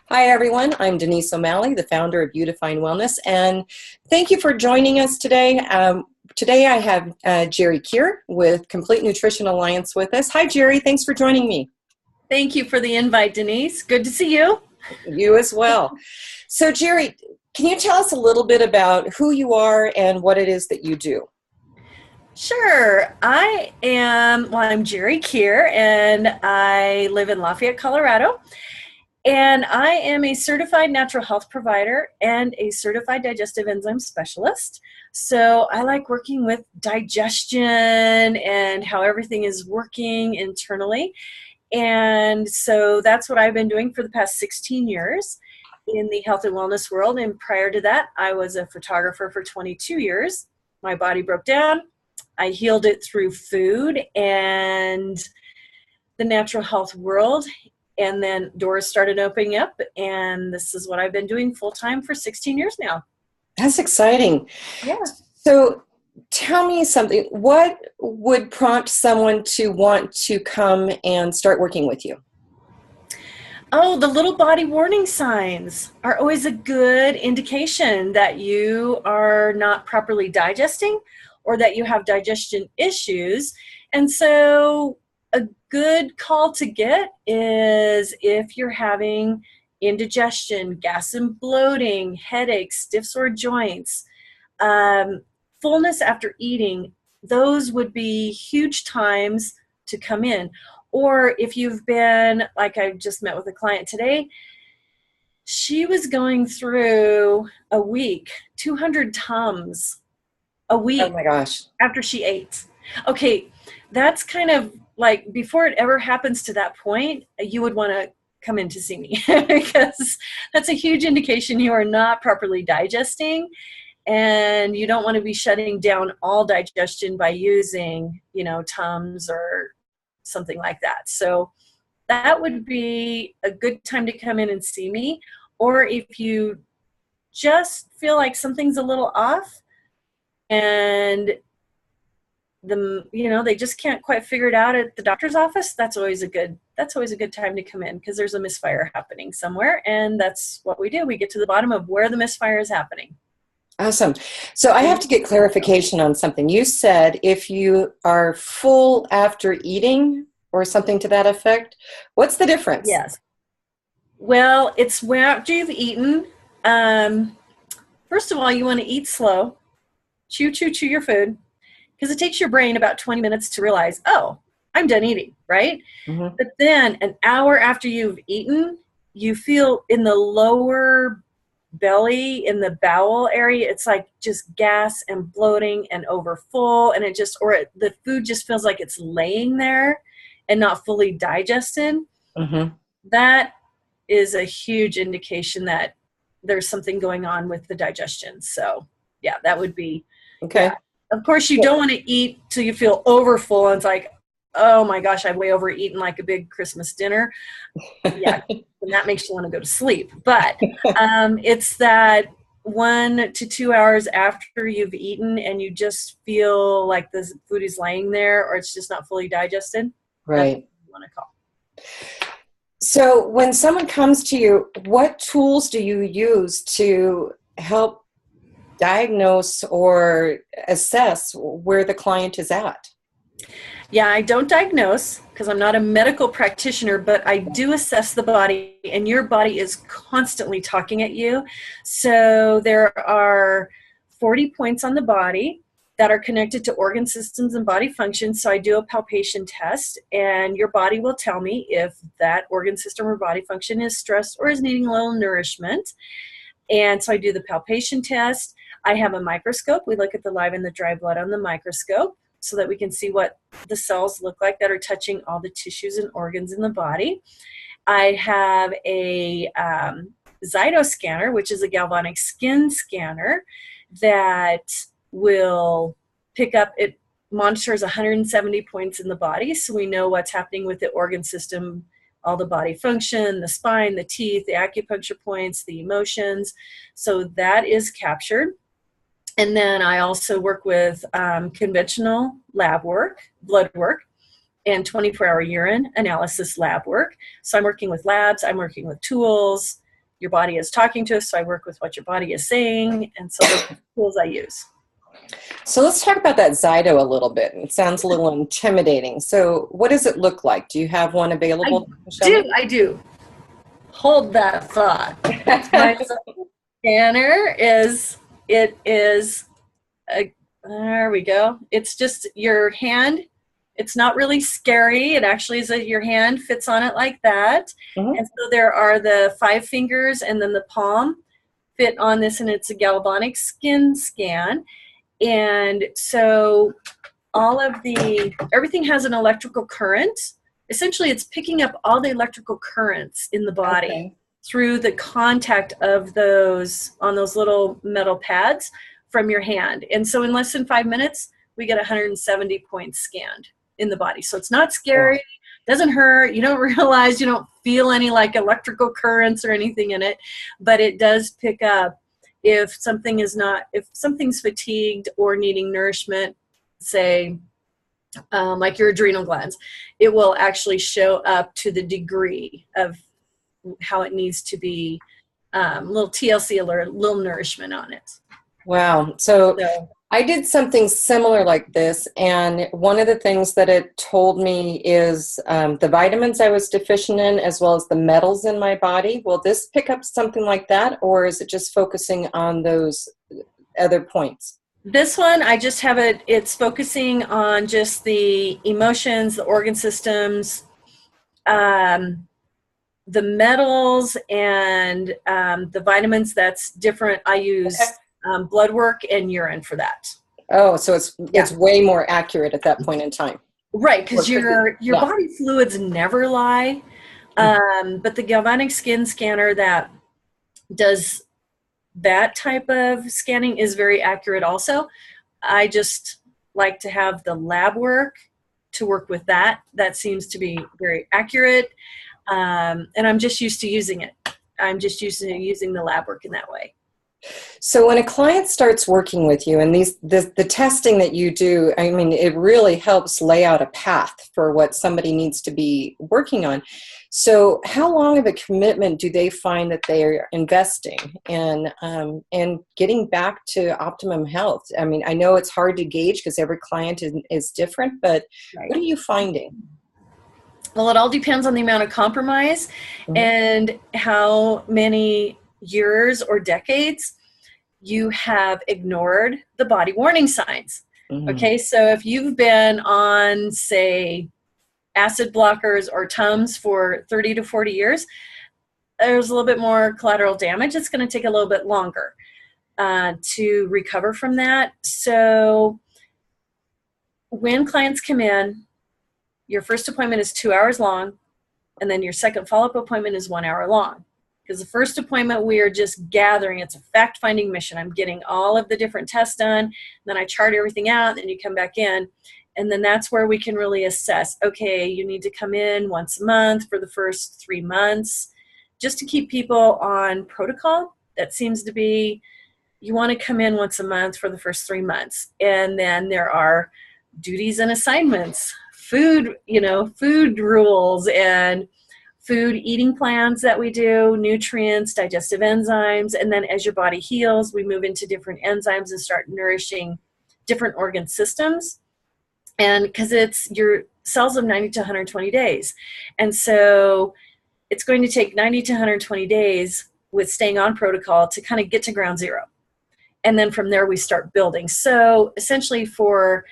Hi, everyone. I'm Denise O'Malley, the founder of Beautifying Wellness, and thank you for joining us today. Today I have Gerri Kier with Complete Nutrition Alliance with us. Hi, Gerri. Thanks for joining me. Thank you for the invite, Denise. Good to see you. You as well. So, Gerri, can you tell us a little bit about who you are and what it is that you do? Sure. I'm Gerri Kier, and I live in Lafayette, Colorado. And I am a certified natural health provider and a certified digestive enzyme specialist. So I like working with digestion and how everything is working internally. And so that's what I've been doing for the past 16 years in the health and wellness world. And prior to that, I was a photographer for 22 years. My body broke down. I healed it through food and the natural health world. And then doors started opening up, and this is what I've been doing full-time for 16 years now. That's exciting. Yeah. So tell me something. What would prompt someone to want to come and start working with you? Oh, the little body warning signs are always a good indication that you are not properly digesting or that you have digestion issues. And so a good call to get is if you're having indigestion, gas and bloating, headaches, stiff sore joints, fullness after eating. Those would be huge times to come in. Or if you've been, like I just met with a client today, she was going through a week, 200 Tums a week. Oh my gosh. After she ate. Okay, that's kind of like before it ever happens to that point, you would want to come in to see me because that's a huge indication you are not properly digesting, and you don't want to be shutting down all digestion by using, Tums or something like that. So that would be a good time to come in and see me. Or if you just feel like something's a little off and they just can't quite figure it out at the doctor's office, that's always a good time to come in because there's a misfire happening somewhere, and that's what we do. We get to the bottom of where the misfire is happening. Awesome. So I have to get clarification on something. You said if you are full after eating or something to that effect, what's the difference? Yes. Well, it's after you've eaten. First of all, you want to eat slow. Chew your food. Because it takes your brain about 20 minutes to realize, oh, I'm done eating, right? Mm-hmm. But then an hour after you've eaten, you feel in the lower belly, in the bowel area, it's like just gas and bloating and overfull, and the food just feels like it's laying there and not fully digested. Mm-hmm. That is a huge indication that there's something going on with the digestion. So yeah, that would be okay. Yeah. Of course, you don't want to eat till you feel overfull and it's like, oh my gosh, I've way overeaten like a big Christmas dinner. Yeah, and that makes you want to go to sleep. But it's that 1 to 2 hours after you've eaten and you just feel like the food is laying there or it's just not fully digested. Right. That's what you want to call. So when someone comes to you, what tools do you use to help diagnose or assess where the client is at? Yeah, I don't diagnose because I'm not a medical practitioner, but I do assess the body, and your body is constantly talking at you. So there are 40 points on the body that are connected to organ systems and body functions. So I do a palpation test, and your body will tell me if that organ system or body function is stressed or is needing a little nourishment. And so I do the palpation test. I have a microscope. We look at the live and the dry blood on the microscope so that we can see what the cells look like that are touching all the tissues and organs in the body. I have a Zytoscanner, which is a galvanic skin scanner that will pick up, it monitors 170 points in the body, so we know what's happening with the organ system, all the body function, the spine, the teeth, the acupuncture points, the emotions. So that is captured. And then I also work with conventional lab work, blood work, and 24-hour urine analysis lab work. So I'm working with labs, I'm working with tools, your body is talking to us, so I work with what your body is saying, and so those are the tools I use. So let's talk about that Zyto a little bit. It sounds a little intimidating. So what does it look like? Do you have one available? I do. Hold that thought. My scanner is, there we go. It's just your hand. It's not really scary. It actually is your hand fits on it like that. Mm-hmm. And so there are the 5 fingers and then the palm fit on this, and it's a galvanic skin scan. And so everything has an electrical current. Essentially, it's picking up all the electrical currents in the body through the contact of those little metal pads from your hand. And so in less than 5 minutes, we get 170 points scanned in the body. So it's not scary, doesn't hurt. You don't realize, you don't feel any like electrical currents or anything in it, but it does pick up if something's fatigued or needing nourishment, say, like your adrenal glands, it will actually show up to the degree of how it needs to be, little TLC alert, little nourishment on it. Wow. So I did something similar like this, and one of the things that it told me is the vitamins I was deficient in, as well as the metals in my body. Will this pick up something like that, or is it just focusing on those other points? This one, I just have it's focusing on just the emotions, the organ systems, the metals, and the vitamins. That's different. I use blood work and urine for that. Oh, so it's way more accurate at that point in time. Right, because your body fluids never lie. But the galvanic skin scanner that does that type of scanning is very accurate also. I just like to have the lab work to work with that. That seems to be very accurate. And I'm just used to using it. I'm just used to using the lab work in that way. So when a client starts working with you, and the testing that you do, I mean, it really helps lay out a path for what somebody needs to be working on. So how long of a commitment do they find that they are investing in and getting back to optimum health? I mean, I know it's hard to gauge because every client is different, but what are you finding? Well, it all depends on the amount of compromise and how many years or decades you have ignored the body warning signs. Okay, so if you've been on, say, acid blockers or Tums for 30 to 40 years, there's a little bit more collateral damage. It's going to take a little bit longer to recover from that. So when clients come in, your first appointment is 2 hours long, and then your second follow-up appointment is 1 hour long. Because the first appointment, we are just gathering. It's a fact-finding mission. I'm getting all of the different tests done. Then I chart everything out. Then you come back in. And then that's where we can really assess, okay, you need to come in once a month for the first 3 months, just to keep people on protocol. That seems to be, you want to come in once a month for the first 3 months. And then there are duties and assignments, food rules, and food eating plans that we do, nutrients, digestive enzymes, and then as your body heals, we move into different enzymes and start nourishing different organ systems. And because it's your cells of 90 to 120 days. And so it's going to take 90 to 120 days with staying on protocol to kind of get to ground zero. And then from there we start building. So essentially for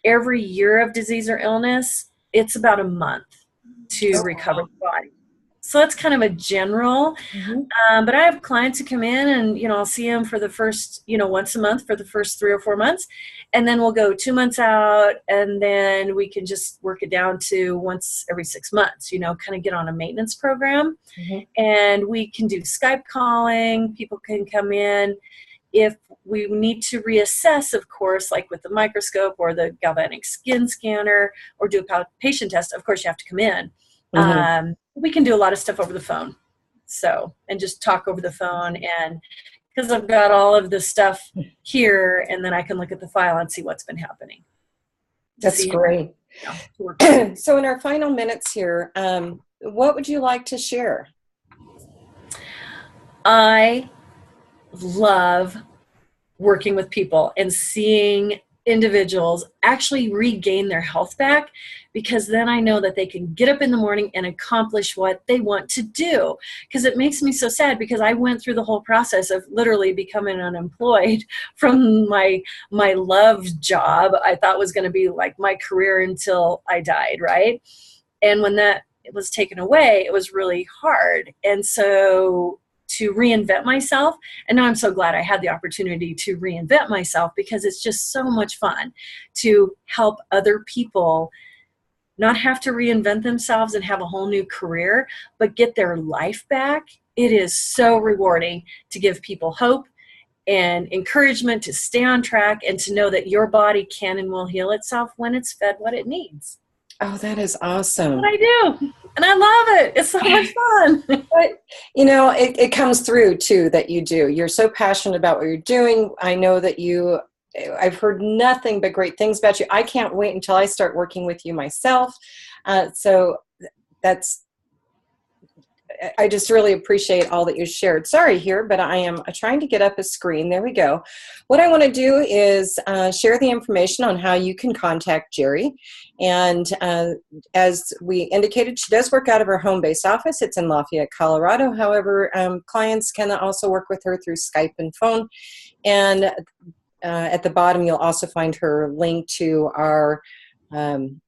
every year of disease or illness, it's about a month to recover the body. So that's kind of a general, but I have clients who come in and, I'll see them for the first, once a month for the first 3 or 4 months. And then we'll go 2 months out, and then we can just work it down to once every 6 months, kind of get on a maintenance program. And we can do Skype calling. People can come in. If we need to reassess, of course, like with the microscope or the galvanic skin scanner or do a patient test, of course you have to come in. We can do a lot of stuff over the phone. And just talk over the phone, and because I've got all of the stuff here, and then I can look at the file and see what's been happening. That's great. So in our final minutes here, what would you like to share? I love working with people and seeing individuals actually regain their health back, because then I know that they can get up in the morning and accomplish what they want to do. Because it makes me so sad, because I went through the whole process of literally becoming unemployed from my loved job I thought was going to be like my career until I died, right? And when that was taken away, it was really hard. And so to reinvent myself, and now I'm so glad I had the opportunity to reinvent myself, because it's just so much fun to help other people not have to reinvent themselves and have a whole new career, but get their life back. It is so rewarding to give people hope and encouragement to stay on track, and to know that your body can and will heal itself when it's fed what it needs. Oh, that is awesome. What I do. And I love it. It's so much fun. But, it comes through too that you do. You're so passionate about what you're doing. I know that I've heard nothing but great things about you. I can't wait until I start working with you myself. So I just really appreciate all that you shared. Sorry here, but I am trying to get up a screen. There we go. What I want to do is share the information on how you can contact Gerri. And as we indicated, she does work out of her home-based office. It's in Lafayette, Colorado. However, clients can also work with her through Skype and phone. And at the bottom, you'll also find her link to the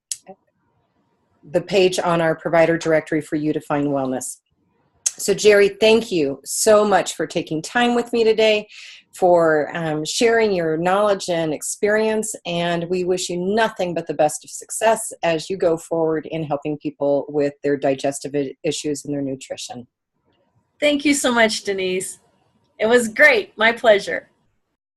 page on our provider directory for Udifine Wellness. So Gerri, thank you so much for taking time with me today, for sharing your knowledge and experience, and we wish you nothing but the best of success as you go forward in helping people with their digestive issues and their nutrition. Thank you so much, Denise. It was great. My pleasure.